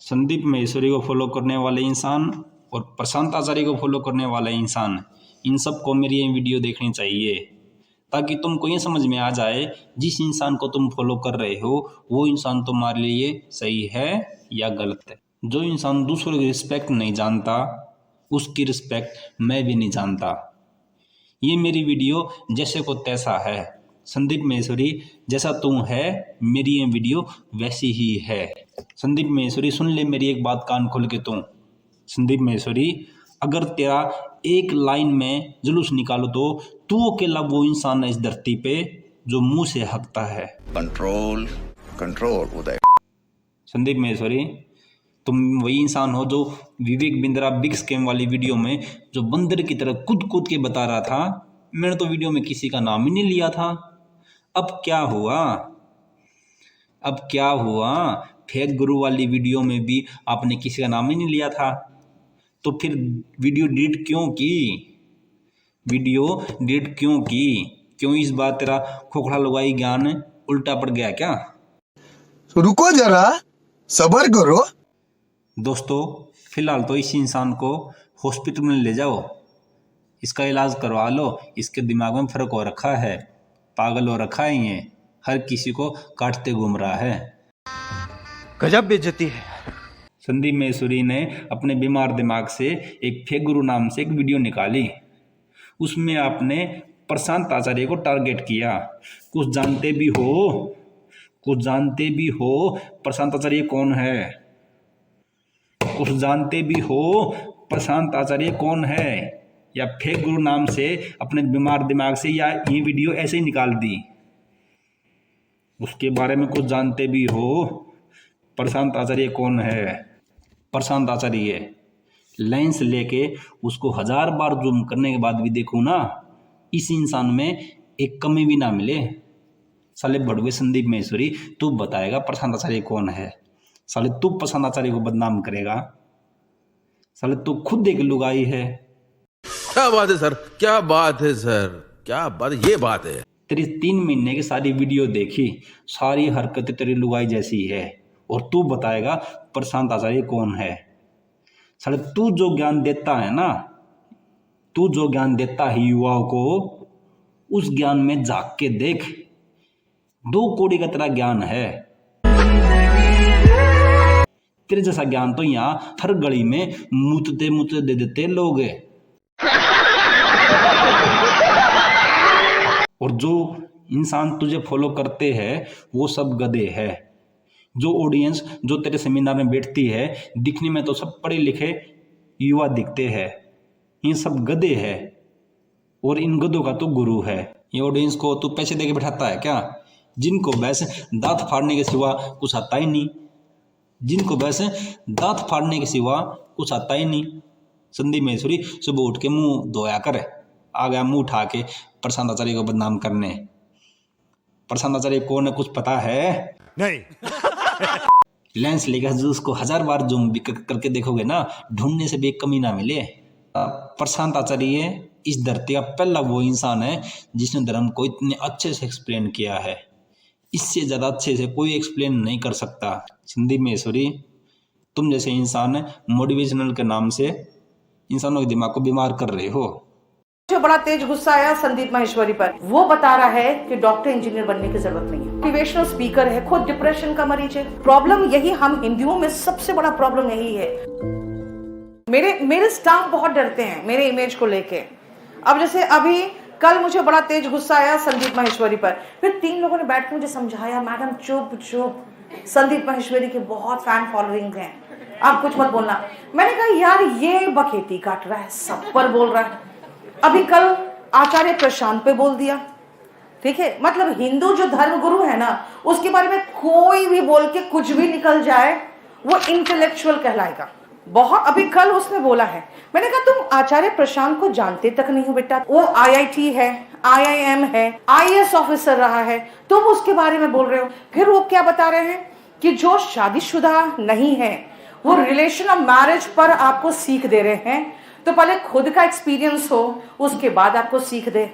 संदीप महेश्वरी को फॉलो करने वाले इंसान और प्रशांत आचार्य को फॉलो करने वाले इंसान, इन सबको मेरी ये वीडियो देखनी चाहिए ताकि तुमको ये समझ में आ जाए जिस इंसान को तुम फॉलो कर रहे हो वो इंसान तुम्हारे लिए सही है या गलत है। जो इंसान दूसरों की रिस्पेक्ट नहीं जानता उसकी रिस्पेक्ट मैं भी नहीं जानता। ये मेरी वीडियो जैसे को तैसा है। संदीप महेश्वरी जैसा तू है मेरी ये वीडियो वैसी ही है। संदीप महेश्वरी सुन ले मेरी एक बात कान खोल के तू। संदीप महेश्वरी अगर तेरा एक लाइन में जुलूस निकालो तो तू अकेला वो इंसान है इस धरती पे जो मुंह से हकता है। कंट्रोल कंट्रोल उदय। संदीप महेश्वरी तुम वही इंसान हो जो विवेक बिंद्रा बिग स्कैम वाली वीडियो में जो बंदर की तरह कूद कूद के बता रहा था। मैंने तो वीडियो में किसी का नाम ही नहीं लिया था। अब क्या हुआ? अब क्या हुआ? फेक गुरु वाली वीडियो में भी आपने किसी का नाम ही नहीं लिया था तो फिर वीडियो डिलीट क्यों की? वीडियो डिलीट क्यों की? क्यों इस बार तेरा खोखला लुगाई ज्ञान उल्टा पड़ गया क्या? रुको जरा सब्र करो। दोस्तों फिलहाल तो इस इंसान को हॉस्पिटल में ले जाओ, इसका इलाज करवा लो। इसके दिमाग में फर्क हो रखा है, पागल हो रखा है, ये हर किसी को काटते घूम रहा है। गजब बेइज्जती है। संदीप महेश्वरी ने अपने बीमार दिमाग से एक फेक गुरु नाम से एक वीडियो निकाली। उसमें आपने प्रशांत आचार्य को टारगेट किया। कुछ जानते भी हो प्रशांत आचार्य कौन है? कुछ जानते भी हो प्रशांत आचार्य कौन है? या फेक गुरु नाम से अपने बीमार दिमाग से या ये वीडियो ऐसे ही निकाल दी? उसके बारे में कुछ जानते भी हो प्रशांत आचार्य कौन है? प्रशांत आचार्य लेंस लेके उसको 1000 बार जूम करने के बाद भी देखूं ना, इस इंसान में एक कमी भी ना मिले। साले बड़वे संदीप महेश्वरी तू बताएगा प्रशांत आचार्य कौन है? साले तू प्रशांत आचार्य को बदनाम करेगा? साले तू खुद एक लुगाई है। क्या बात है सर, क्या बात है सर, क्या बात, ये बात है। तेरी 3 महीने की सारी वीडियो देखी, सारी हरकतें तेरी लुगाई जैसी है और तू बताएगा प्रशांत आचार्य कौन है? साले तू जो ज्ञान देता है ना, तू जो ज्ञान देता है युवाओं को, उस ज्ञान में झांक के देख। 2 कौड़ी का तेरा ज्ञान है। तेरे जैसा ज्ञान तो यहाँ हर गली में मुतते दे देते लोग हैं। और जो इंसान तुझे फॉलो करते हैं वो सब गधे हैं। जो ऑडियंस जो तेरे सेमिनार में बैठती है दिखने में तो सब पढ़े लिखे युवा दिखते हैं, ये सब गधे हैं और इन गधों का तो गुरु है। ये ऑडियंस को तू पैसे देके बैठाता है क्या? जिनको वैसे दांत फाड़ने के सिवा कुछ आता ही नहीं, जिनको वैसे दांत फाड़ने के सिवा कुछ आता ही नहीं। संदीप महेश्वरी सुबह उठ के मुंह धोया कर, आ गया मुंह उठा के प्रशांत आचार्य को बदनाम करने। प्रशांत आचार्य कौन है कुछ पता है? नहीं। लेंस लेकर जो उसको 1000 बार जूम करके देखोगे ना, ढूंढने से भी एक कमी ना मिले। प्रशांत आचार्य इस धरती का पहला वो इंसान है जिसने धर्म को इतने अच्छे से एक्सप्लेन किया है। इससे ज़्यादा अच्छे से कोई एक्सप्लेन नहीं कर सकता। संदीप महेश्वरी तुम जैसे इंसान मोटिवेशनल के नाम से इंसानों के दिमाग को बीमार कर रहे हो। जो बड़ा तेज गुस्सा आया संदीप माहेश्वरी पर, वो बता रहा है कि डॉक्टर इंजीनियर बनने की जरूरत नहीं है। मोटिवेशनल स्पीकर है, खुद डिप्रेशन का मरीज है। प्रॉब्लम यही, हम हिंदुओं में सबसे बड़ा प्रॉब्लम यही है। मेरे स्टाफ बहुत डरते हैं मेरे इमेज को लेके। अब जैसे अभी कल मुझे बड़ा तेज गुस्सा आया संदीप माहेश्वरी पर, फिर 3 लोगों ने बैठ के मुझे समझाया, मैडम चुप, संदीप माहेश्वरी के बहुत फैन फॉलोइंग हैं, आप कुछ मत बोलना। मैंने कहा यार ये बखेती काट रहा है, सब पर बोल रहा है। अभी कल आचार्य प्रशांत पे बोल दिया, ठीक है। मतलब हिंदू जो धर्म गुरु है ना, उसके बारे में कोई भी बोल के कुछ भी निकल जाए वो इंटेलेक्चुअल कहलाएगा। बहुत अभी कल उसने बोला है, मैंने कहा तुम आचार्य प्रशांत को जानते तक नहीं हो बेटा। वो IIT है, IIM है, IAS ऑफिसर रहा है, तुम उसके बारे में बोल रहे हो। फिर वो क्या बता रहे हैं कि जो शादीशुदा नहीं है वो रिलेशन ऑफ मैरिज पर आपको सीख दे रहे हैं। तो पहले खुद का एक्सपीरियंस हो उसके बाद आपको सीख दे।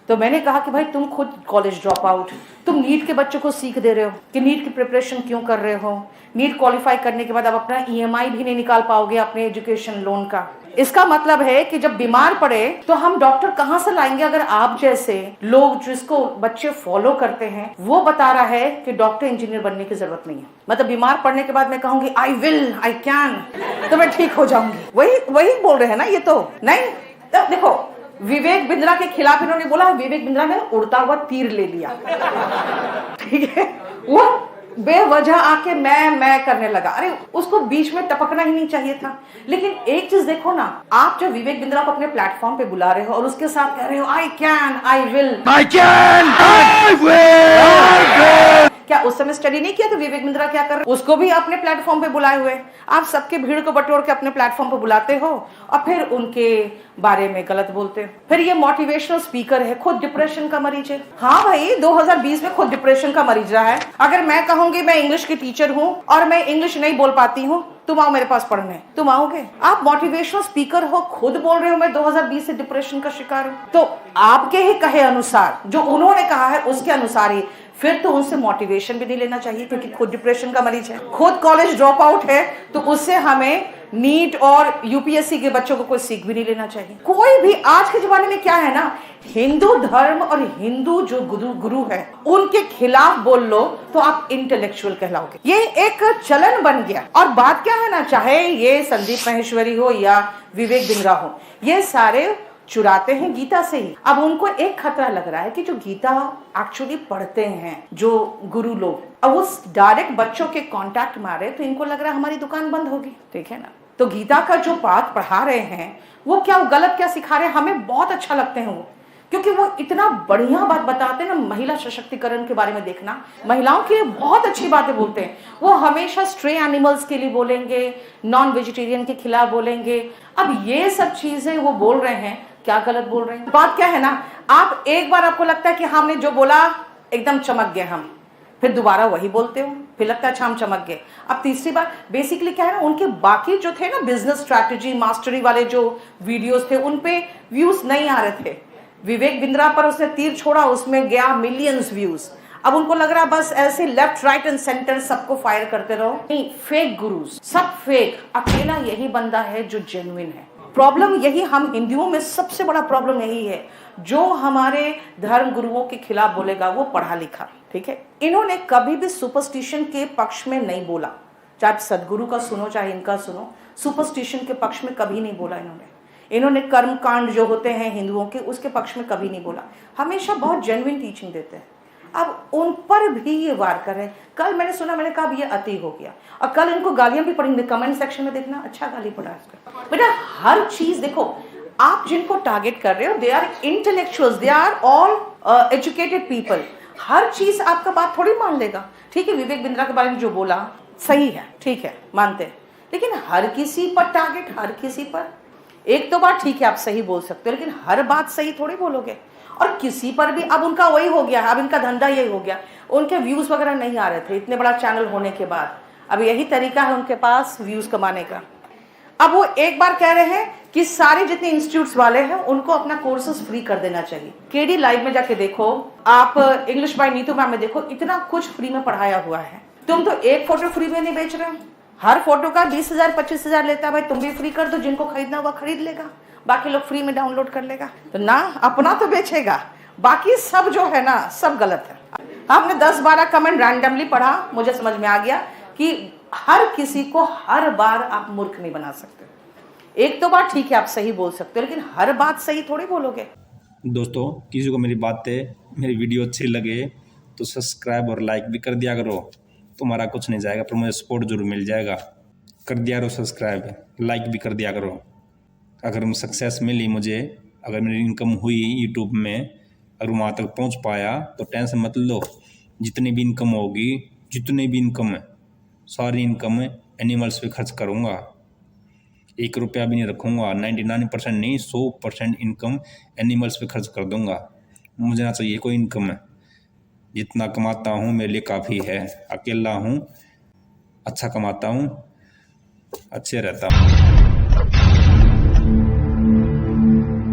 तो मैंने कहा कि भाई तुम खुद कॉलेज ड्रॉप आउट, तुम नीट के बच्चों को सीख दे रहे हो कि नीट की प्रिपरेशन क्यों कर रहे हो। नीट क्वालिफाई करने के बाद अब अपना EMI भी नहीं निकाल पाओगे अपने एजुकेशन लोन का। इसका मतलब है कि जब बीमार पड़े तो हम डॉक्टर कहाँ से लाएंगे, अगर आप जैसे लोग जिसको बच्चे फॉलो करते हैं वो बता रहा है कि डॉक्टर इंजीनियर बनने की जरूरत नहीं है। मतलब बीमार पड़ने के बाद मैं कहूंगी आई विल, आई कैन, तो मैं ठीक हो जाऊंगी। वही बोल रहे हैं ना ये तो नहीं। तो देखो विवेक बिंद्रा के खिलाफ इन्होंने बोला, विवेक बिंद्रा ने उड़ता हुआ तीर ले लिया, ठीक है। वो बेवजह आके मैं करने लगा। अरे उसको बीच में टपकना ही नहीं चाहिए था। लेकिन एक चीज देखो ना, आप जब विवेक बिंद्रा को अपने प्लेटफॉर्म पे बुला रहे हो और उसके साथ कह रहे हो I can, I will, I can, I will, क्या उस समय स्टडी नहीं किया तो विवेक बिंद्रा क्या कर रहे, उसको भी अपने प्लेटफॉर्म पे बुलाए हुए। आप सबके भीड़ को बटोर के अपने प्लेटफॉर्म पे बुलाते हो और फिर उनके बारे में गलत बोलते हो। फिर ये मोटिवेशनल स्पीकर है, खुद डिप्रेशन का मरीज है। हाँ भाई 2020 में खुद डिप्रेशन का मरीज रहा है। अगर मैं कहूंगी मैं इंग्लिश की टीचर हूँ और मैं इंग्लिश नहीं बोल पाती हूँ, तुम आओ मेरे पास पढ़ने, तुम आओगे? आप मोटिवेशनल स्पीकर हो, खुद बोल रहे हो मैं 2020 से डिप्रेशन का शिकार हूँ। तो आपके ही कहे अनुसार, जो उन्होंने कहा है उसके अनुसार ही, फिर तो उनसे मोटिवेशन भी नहीं लेना चाहिए क्योंकि खुद डिप्रेशन का मरीज है, खुद कॉलेज ड्रॉप आउट है। तो उससे हमें नीट और UPSC के बच्चों को कोई सीख भी नहीं लेना चाहिए। कोई भी आज के जमाने में क्या है ना, हिंदू धर्म और हिंदू जो गुरु है उनके खिलाफ बोल लो तो आप इंटेलेक्चुअल कहलाओगे। ये एक चलन बन गया। और बात क्या है ना, चाहे ये संदीप माहेश्वरी हो या विवेक बिंद्रा हो, ये सारे चुराते हैं गीता से ही। अब उनको एक खतरा लग रहा है कि जो गीता एक्चुअली पढ़ते हैं जो गुरु लोग, अब वो डायरेक्ट बच्चों के कांटेक्ट में आ रहे, तो इनको लग रहा है हमारी दुकान बंद होगी, ठीक है ना। तो गीता का जो पाठ पढ़ा रहे हैं वो क्या गलत क्या सिखा रहे हैं, हमें बहुत अच्छा लगते हैं वो, क्योंकि वो इतना बढ़िया बात बताते हैं ना। महिला सशक्तिकरण के बारे में देखना, महिलाओं के लिए बहुत अच्छी बातें बोलते हैं। वो हमेशा स्ट्रे एनिमल्स के लिए बोलेंगे, नॉन वेजिटेरियन के खिलाफ बोलेंगे। अब ये सब चीजें वो बोल रहे हैं, क्या गलत बोल रहे हैं? बात क्या है ना, आप एक बार आपको लगता है कि हमने जो बोला एकदम चमक गए हम, फिर दोबारा वही बोलते हो, फिर लगता है अच्छा हम चमक गए। अब तीसरी बार बेसिकली क्या है ना, उनके बाकी जो थे ना बिजनेस स्ट्रैटेजी मास्टरी वाले जो वीडियोस थे उन पे व्यूज नहीं आ रहे थे। विवेक बिंद्रा पर उसने तीर छोड़ा, उसमें गया मिलियंस व्यूज। अब उनको लग रहा बस ऐसे लेफ्ट राइट एंड सेंटर सबको फायर करते रहो। नहीं, फेक गुरुज, सब फेक। अकेला यही बंदा है जो जेन्युइन है। प्रॉब्लम यही, हम हिंदुओं में सबसे बड़ा प्रॉब्लम यही है, जो हमारे धर्म गुरुओं के खिलाफ बोलेगा वो पढ़ा लिखा, ठीक है। इन्होंने कभी भी सुपरस्टिशन के पक्ष में नहीं बोला, चाहे सदगुरु का सुनो चाहे इनका सुनो, सुपरस्टिशन के पक्ष में कभी नहीं बोला इन्होंने कर्म कांड जो होते हैं हिंदुओं के उसके पक्ष में कभी नहीं बोला, हमेशा बहुत जेन्युइन टीचिंग देते हैं। अब उन पर भी ये वार कर रहे हैं। कल मैंने सुना, मैंने कहा ये अति हो गया, और कल इनको गालियां भी पड़ेंगे कमेंट सेक्शन में, देखना अच्छा गाली पड़ा इसका। बेटा हर चीज देखो, आप जिनको टारगेट कर रहे हो they are intellectuals, they are all educated people. हर चीज आपका बात थोड़ी मान लेगा, ठीक है। विवेक बिंद्रा के बारे में जो बोला सही है, ठीक है, मानते हैं, लेकिन हर किसी पर टारगेट, हर किसी पर एक तो बात ठीक है आप सही बोल सकते हो, लेकिन हर बात सही थोड़ी बोलोगे। और किसी पर भी अब उनका वही हो गया, अब इनका धंधा यही हो गया। उनके व्यूज वगैरह नहीं आ रहे थे इतने बड़ा चैनल होने के बाद, अब यही तरीका है उनके पास व्यूज कमाने का। अब वो एक बार कह रहे हैं कि सारे जितने इंस्टीट्यूट्स वाले हैं उनको अपना कोर्सेज फ्री कर देना चाहिए। KD लाइव में जाके देखो, आप इंग्लिश बाय नीतू मैम में देखो, इतना कुछ फ्री में पढ़ाया हुआ है। तुम तो एक फोटो फ्री में नहीं बेच रहे हो, हर फोटो का 20,000 25,000 लेता है। भाई तुम भी फ्री कर दो, जिनको खरीदना हुआ खरीद लेगा, बाकी लोग फ्री में डाउनलोड कर लेगा। तो ना अपना तो बेचेगा, बाकी सब जो है ना सब गलत है। हमने 10-12 कमेंट रैंडमली पढ़ा, मुझे समझ में आ गया कि हर किसी को हर बार आप मूर्ख नहीं बना सकते। एक तो बात ठीक है आप सही बोल सकते हो, लेकिन हर बात सही थोड़ी बोलोगे। दोस्तों किसी को मेरी बातें, मेरी वीडियो अच्छी लगे तो सब्सक्राइब और लाइक भी कर दिया करो, तुम्हारा कुछ नहीं जाएगा पर मुझे सपोर्ट जरूर मिल जाएगा। कर दिया करो सब्सक्राइब, लाइक भी कर दिया करो। अगर मैं सक्सेस मिली मुझे, अगर मेरी इनकम हुई यूट्यूब में, अगर वहाँ तक पहुँच पाया तो टेंशन मत लो, जितनी भी इनकम होगी, जितनी भी इनकम है सारी इनकम एनिमल्स पे खर्च करूँगा, 1 रुपया भी नहीं रखूँगा। 99% नहीं 100% इनकम एनिमल्स पे खर्च कर दूँगा। मुझे ना चाहिए कोई इनकम है, जितना कमाता हूँ मेरे लिए काफ़ी है। अकेला हूँ, अच्छा कमाता हूँ, अच्छे रहता हूँ।